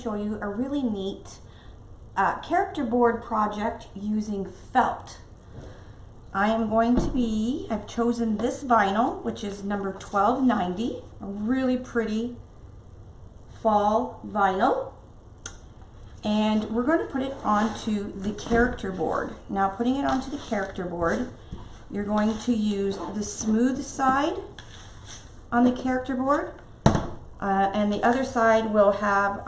show you a really neat character board project using felt. I've chosen this vinyl, which is number 1290, a really pretty fall vinyl. And we're going to put it onto the character board. Now, putting it onto the character board, you're going to use the smooth side on the character board, and the other side will have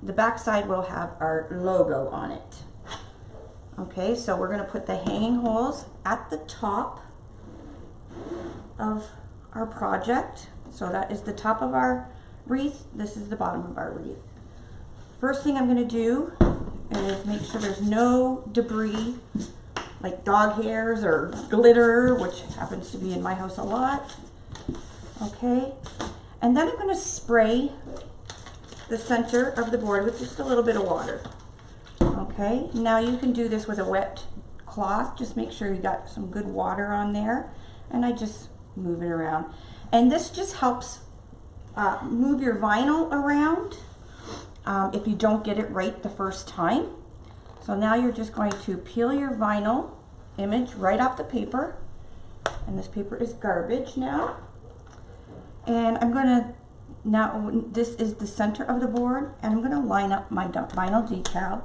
the back side will have our logo on it. Okay, so we're going to put the hanging holes at the top of our project. So that is the top of our wreath. This is the bottom of our wreath. First thing I'm going to do is make sure there's no debris like dog hairs or glitter, which happens to be in my house a lot. Okay, and then I'm going to spray the center of the board with just a little bit of water. Okay, now you can do this with a wet cloth. Just make sure you got some good water on there, and I just move it around. And this just helps move your vinyl around if you don't get it right the first time. So now you're just going to peel your vinyl image right off the paper, and this paper is garbage now. And I'm going to, now this is the center of the board, and I'm going to line up my vinyl decal.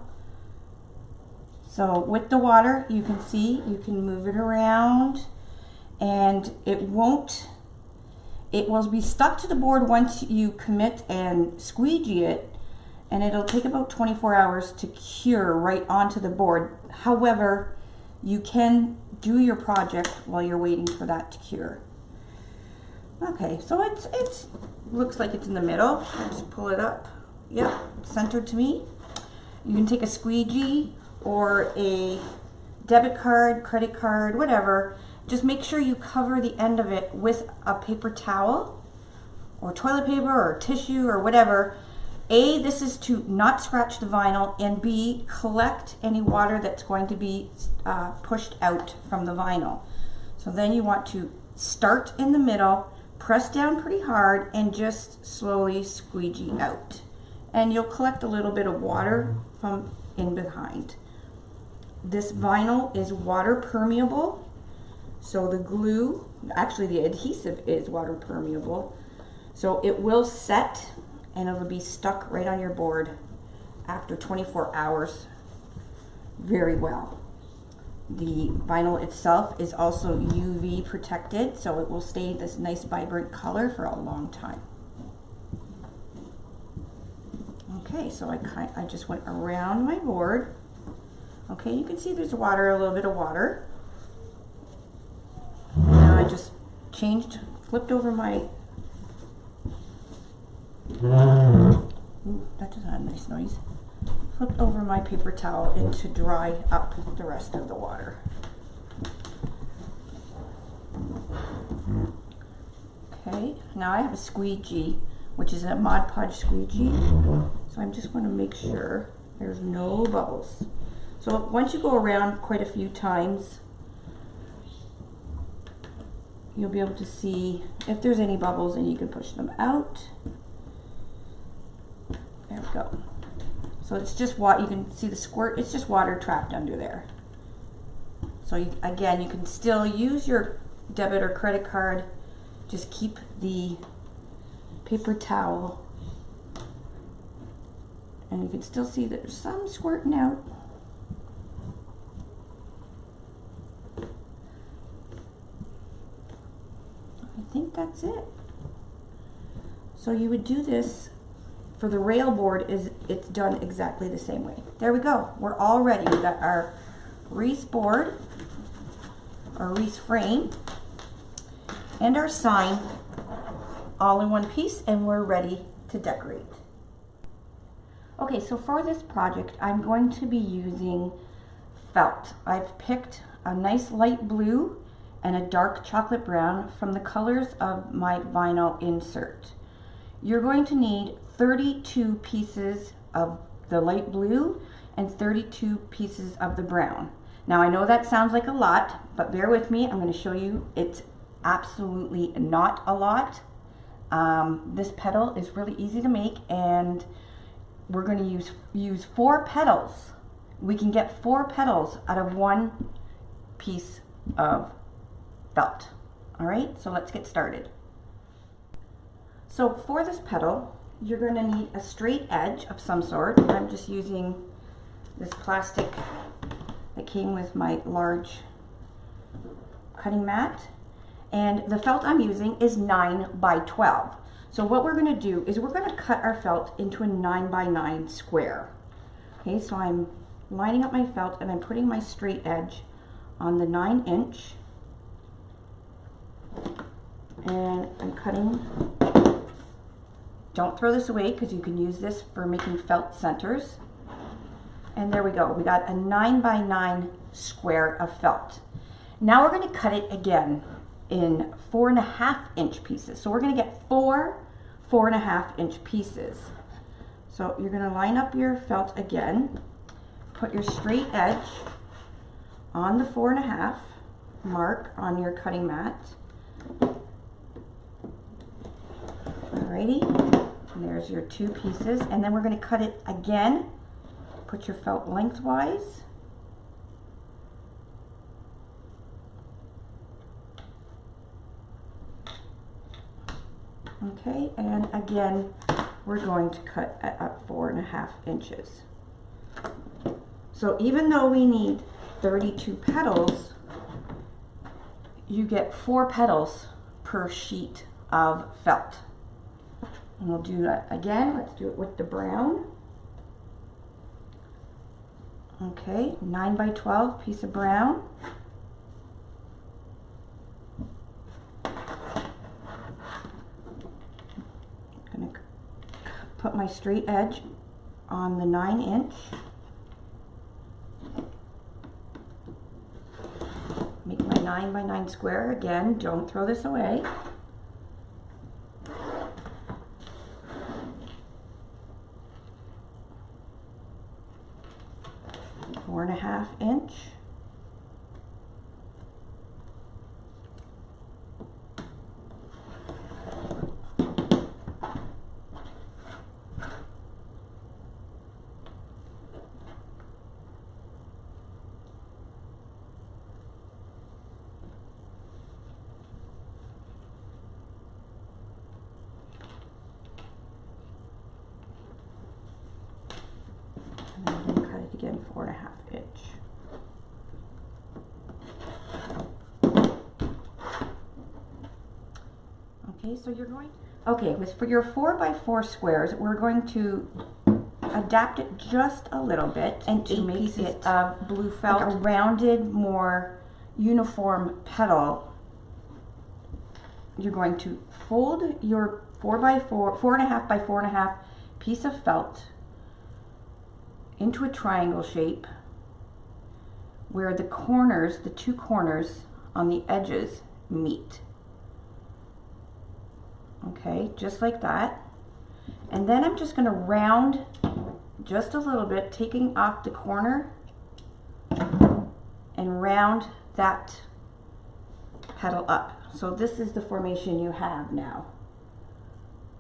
So with the water, you can see, you can move it around, and it will be stuck to the board once you commit and squeegee it, and it'll take about 24 hours to cure right onto the board. However, you can do your project while you're waiting for that to cure. Okay, so it looks like it's in the middle. Just pull it up. Yep, centered to me. You can take a squeegee or a debit card, credit card, whatever. Just make sure you cover the end of it with a paper towel or toilet paper or tissue or whatever. A, this is to not scratch the vinyl, and B, collect any water that's going to be pushed out from the vinyl. So then you want to start in the middle, press down pretty hard, and just slowly squeegee out. And you'll collect a little bit of water from in behind. This vinyl is water permeable, so the glue, actually the adhesive is water permeable, so it will set and it'll be stuck right on your board after 24 hours very well. The vinyl itself is also UV protected, so it will stay this nice vibrant color for a long time. Okay, so I just went around my board. Okay, you can see there's water, a little bit of water. Now I just flipped over my, ooh, that doesn't have a nice noise. Flipped over my paper towel and to dry up the rest of the water. Okay, now I have a squeegee, which is a Mod Podge squeegee. So I'm just going to make sure there's no bubbles. So once you go around quite a few times, you'll be able to see if there's any bubbles, and you can push them out. There we go. So it's just what you can see, the squirt, it's just water trapped under there. So again, you can still use your debit or credit card. Just keep the paper towel, and you can still see that there's some squirting out. I think that's it. So you would do this for the rail board, it's done exactly the same way. There we go. We're all ready. We got our wreath board, our wreath frame, and our sign all in one piece, and we're ready to decorate. Okay, so for this project, I'm going to be using felt. I've picked a nice light blue and a dark chocolate brown from the colors of my vinyl insert. You're going to need 32 pieces of the light blue and 32 pieces of the brown. Now I know that sounds like a lot, but bear with me. I'm going to show you it's absolutely not a lot. This petal is really easy to make, and we're going to use 4 petals. We can get 4 petals out of 1 piece of felt. All right, so let's get started. So for this petal, you're going to need a straight edge of some sort. I'm just using this plastic that came with my large cutting mat. And the felt I'm using is 9 by 12. So what we're going to do is we're going to cut our felt into a 9 by 9 square. Okay, so I'm lining up my felt and I'm putting my straight edge on the 9-inch. And I'm cutting. Don't throw this away because you can use this for making felt centers. And there we go. We got a 9 by 9 square of felt. Now we're going to cut it again in 4.5-inch pieces. So we're going to get 4 4.5-inch pieces. So you're going to line up your felt again, put your straight edge on the 4.5 mark on your cutting mat. Alrighty, and there's your 2 pieces, and then we're going to cut it again. Put your felt lengthwise. Okay, and again, we're going to cut at 4.5 inches. So even though we need 32 petals, you get 4 petals per sheet of felt. And we'll do that again. Let's do it with the brown. Okay, 9 by 12 piece of brown. I'm going to put my straight edge on the 9-inch. Make my 9 by 9 square again. Don't throw this away. 4.5 inch. And then I'm going to cut it again 4.5 inch. Okay, so you're going, for your 4 by 4 squares, we're going to adapt it just a little bit and to make it blue felt, like a rounded, more uniform petal. You're going to fold your 4.5 by 4.5 piece of felt into a triangle shape where the corners, the 2 corners on the edges meet. Okay, just like that. And then I'm just going to round just a little bit, taking off the corner and round that petal up. So this is the formation you have now.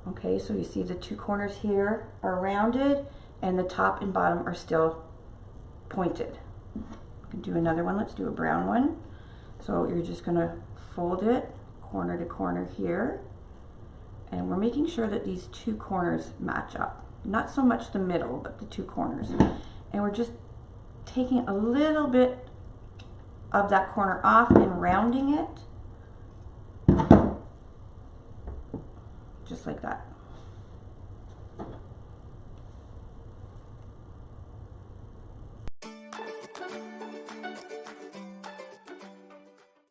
Okay, so you see the 2 corners here are rounded and the top and bottom are still pointed. You can do another one. Let's do a brown one. So you're just going to fold it corner to corner here. And we're making sure that these 2 corners match up. Not so much the middle, but the 2 corners. And we're just taking a little bit of that corner off and rounding it. Just like that.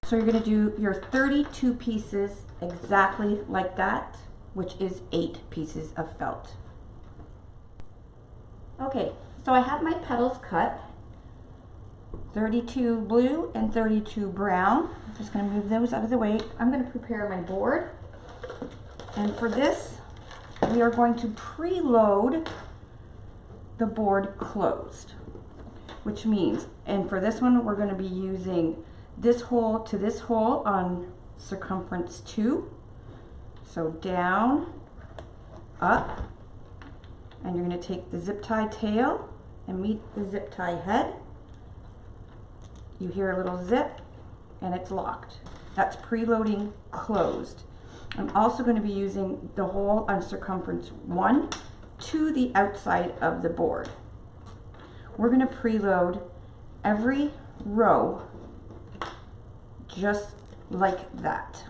So you're going to do your 32 pieces exactly like that, which is 8 pieces of felt. Okay, so I have my petals cut, 32 blue and 32 brown. I'm just going to move those out of the way. I'm going to prepare my board. And for this, we are going to preload the board closed, which means, and for this one, we're going to be using this hole to this hole on circumference 2. So down, up, And you're going to take the zip tie tail and meet the zip tie head. You hear a little zip and it's locked. That's preloading closed. I'm also going to be using the hole on circumference 1 to the outside of the board. We're going to preload every row just like that.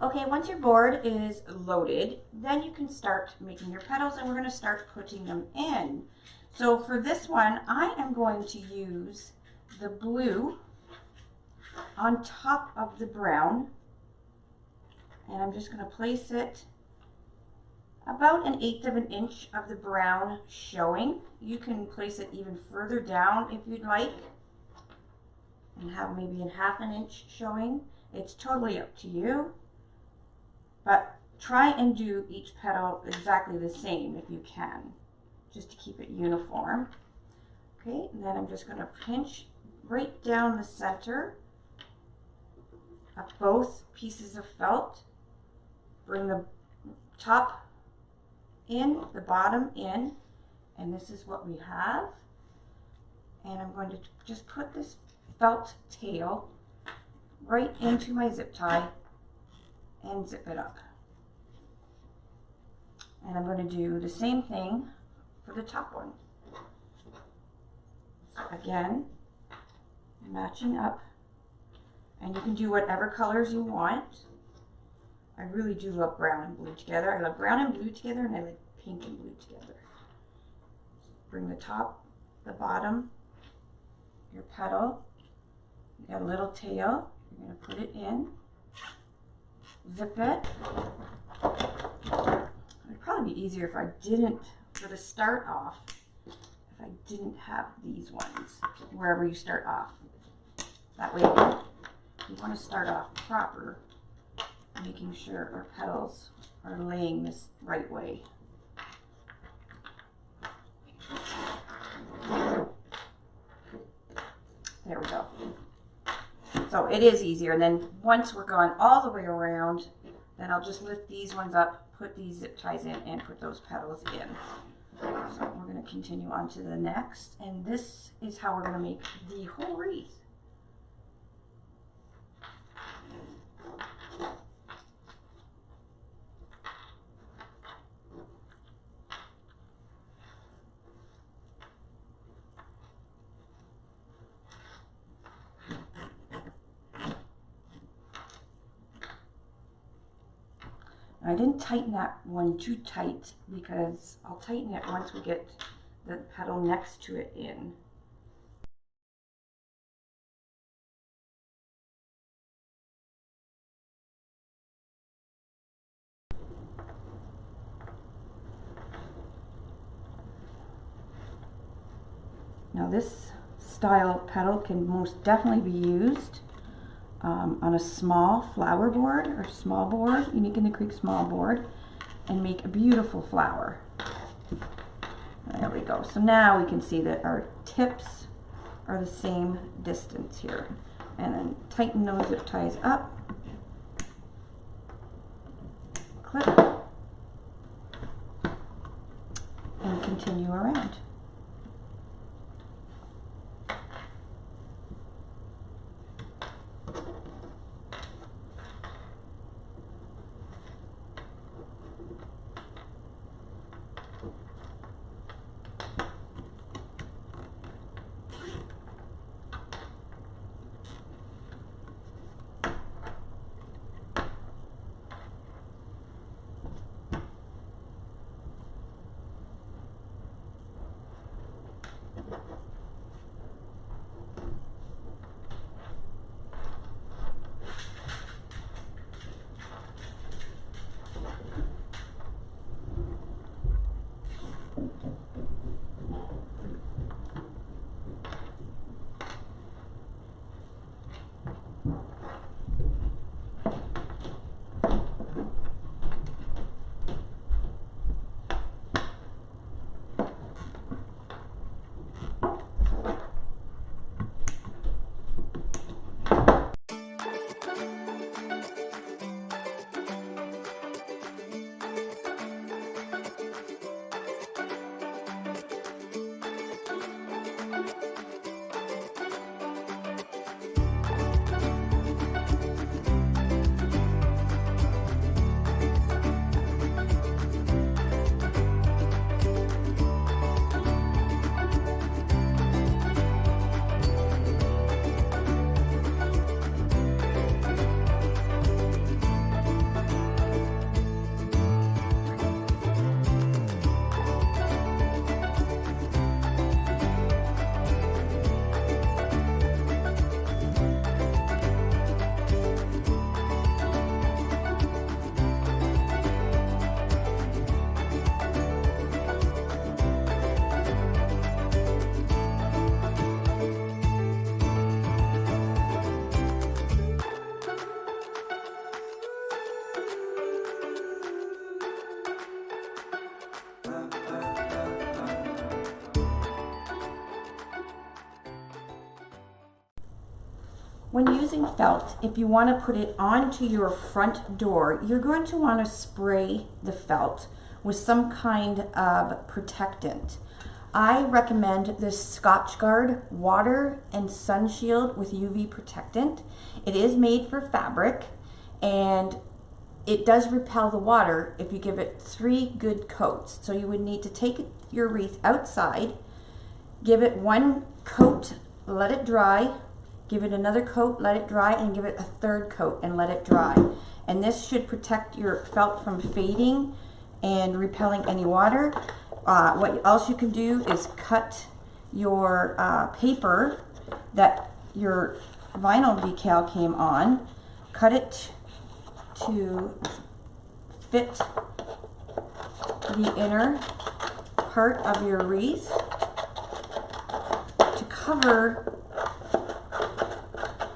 Okay, once your board is loaded, then you can start making your petals, and we're going to start putting them in. So for this one, I am going to use the blue on top of the brown, and I'm just going to place it about 1/8 of an inch of the brown showing. You can place it even further down if you'd like, and have maybe 1/2 an inch showing. It's totally up to you. But try and do each petal exactly the same if you can, just to keep it uniform. Okay, and then I'm just going to pinch right down the center of both pieces of felt. Bring the top in, the bottom in, and this is what we have. And I'm going to just put this felt tail right into my zip tie and zip it up. And I'm going to do the same thing for the top one. So again, matching up, and you can do whatever colors you want. I really do love brown and blue together. I love brown and blue together, and I like pink and blue together. Bring the top, the bottom, your petal, you got a little tail, you're going to put it in. Zip it. It'd probably be easier if I didn't, for the start off, if I didn't have these ones wherever you start off. That way you want to start off proper, making sure our petals are laying this right way. There we go. So it is easier, and then once we're going all the way around, then I'll just lift these ones up, put these zip ties in, and put those petals in. So we're going to continue on to the next, and this is how we're going to make the whole wreath. I didn't tighten that one too tight because I'll tighten it once we get the petal next to it in. Now this style of petal can most definitely be used on a small flower board or small board, Unique in the Creek small board, and make a beautiful flower. There we go. So now we can see that our tips are the same distance here. And then tighten those zip ties up. Clip. And continue around. When using felt, if you want to put it onto your front door, you're going to want to spray the felt with some kind of protectant. I recommend this Scotchgard Water and Sun Shield with UV protectant. It is made for fabric and it does repel the water if you give it 3 good coats. So you would need to take your wreath outside, give it 1 coat, let it dry, give it another coat, let it dry, and give it a 3rd coat and let it dry. And this should protect your felt from fading and repelling any water. What else you can do is cut your paper that your vinyl decal came on, cut it to fit the inner part of your wreath to cover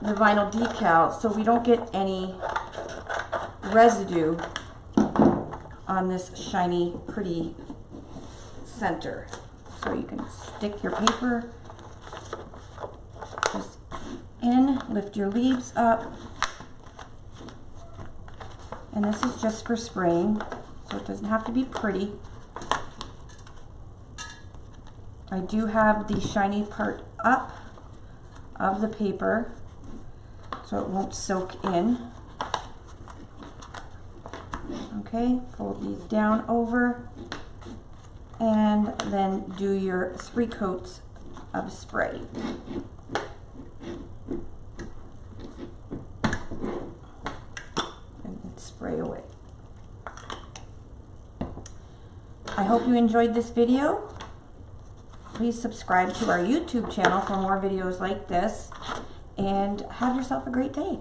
the vinyl decal so we don't get any residue on this shiny, pretty center. So you can stick your paper just in, lift your leaves up, and this is just for spraying, so it doesn't have to be pretty. I do have the shiny part up of the paper so it won't soak in. Okay, fold these down over and then do your 3 coats of spray. And spray away. I hope you enjoyed this video. Please subscribe to our YouTube channel for more videos like this, and have yourself a great day.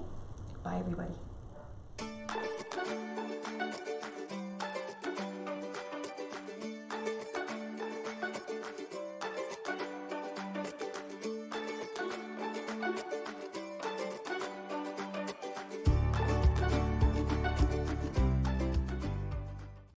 Bye everybody.